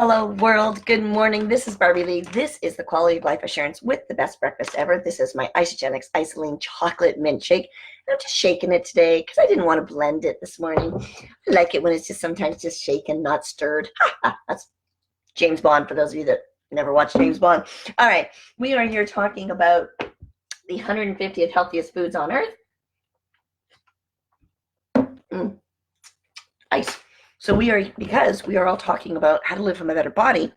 Hello world, good morning. This is Barbie Lee. This is the Quality of Life Assurance with the best breakfast ever. This is my Isogenics Isoline Chocolate Mint Shake. And I'm just shaking it today because I didn't want to blend it this morning. I like it when it's just sometimes just shaken, not stirred. That's James Bond for those of you that never watched James Bond. All right, we are here talking about the 150th healthiest foods on earth. Ice. So because we are all talking about how to live from a better body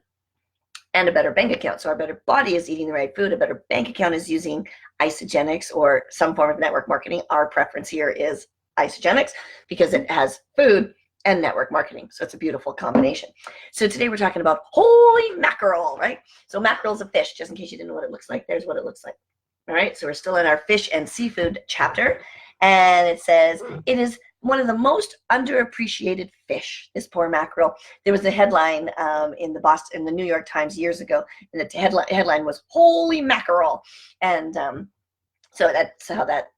and a better bank account. So our better body is eating the right food. A better bank account is using isogenics or some form of network marketing. Our preference here is isogenics because it has food and network marketing. So it's a beautiful combination. So today we're talking about holy mackerel, right? So mackerel is a fish, just in case you didn't know what it looks like. There's what it looks like. All right, so we're still in our fish and seafood chapter. And it says it is one of the most underappreciated fish, this poor mackerel. There was a headline in the New York Times years ago, and the headline was "Holy Mackerel," and so that's how that.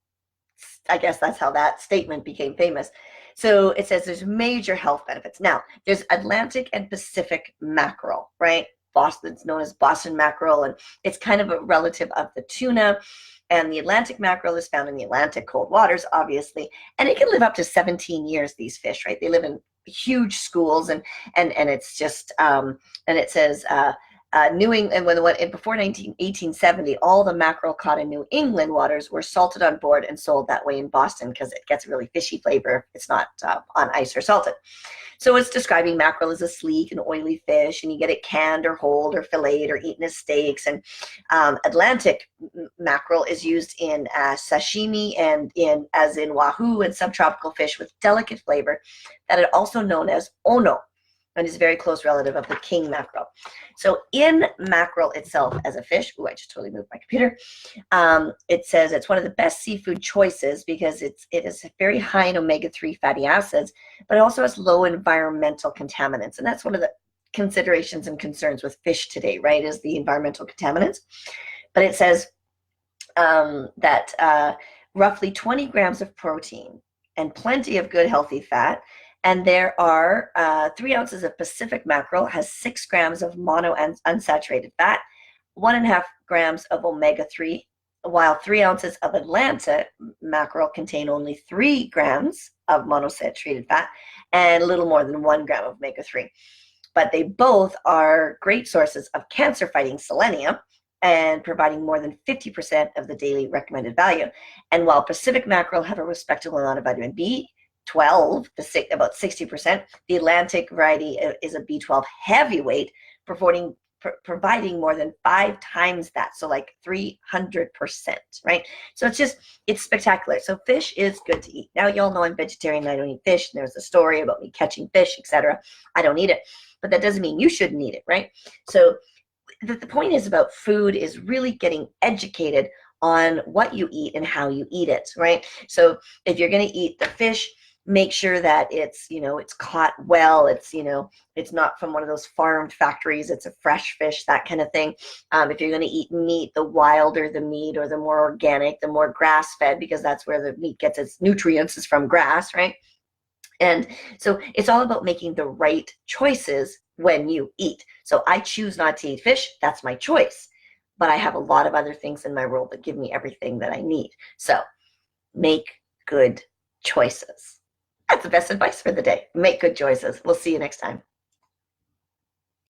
I guess that's how that statement became famous. So it says there's major health benefits. Now there's Atlantic and Pacific mackerel, right? Boston's known as Boston mackerel, and it's kind of a relative of the tuna. And the Atlantic mackerel is found in the Atlantic cold waters, obviously, and it can live up to 17 years. These fish, right? They live in huge schools, and it's just and it says New England before 1870, all the mackerel caught in New England waters were salted on board and sold that way in Boston because it gets a really fishy flavor if it's not on ice or salted. So it's describing mackerel as a sleek and oily fish, and you get it canned or whole or filleted or eaten as steaks. And Atlantic mackerel is used in sashimi and as in wahoo and subtropical fish with delicate flavor that are also known as ono, and is a very close relative of the king mackerel. So in mackerel itself as a fish, I just totally moved my computer. It says it's one of the best seafood choices because it is very high in omega-3 fatty acids, but it also has low environmental contaminants. And that's one of the considerations and concerns with fish today, right, is the environmental contaminants. But it says that roughly 20 grams of protein and plenty of good healthy fat. And there are 3 ounces of Pacific mackerel has 6 grams of mono and unsaturated fat, 1.5 grams of omega-3, while 3 ounces of Atlantic mackerel contain only 3 grams of monosaturated fat and a little more than 1 gram of omega-3. But they both are great sources of cancer-fighting selenium and providing more than 50% of the daily recommended value. And while Pacific mackerel have a respectable amount of vitamin B12, about 60%. The Atlantic variety is a B12 heavyweight, providing more than 5 times that, so like 300%, right? So it's spectacular. So fish is good to eat. Now, y'all know I'm vegetarian, I don't eat fish. And there's a story about me catching fish, etc. I don't eat it, but that doesn't mean you shouldn't eat it, right? So the point is about food is really getting educated on what you eat and how you eat it, right? So if you're going to eat the fish, make sure that it's caught well. It's not from one of those farmed factories. It's a fresh fish, that kind of thing. If you're going to eat meat, the wilder the meat or the more organic, the more grass-fed, because that's where the meat gets its nutrients, is from grass, right? And so it's all about making the right choices when you eat. So I choose not to eat fish. That's my choice. But I have a lot of other things in my world that give me everything that I need. So make good choices. That's the best advice for the day. Make good choices. We'll see you next time.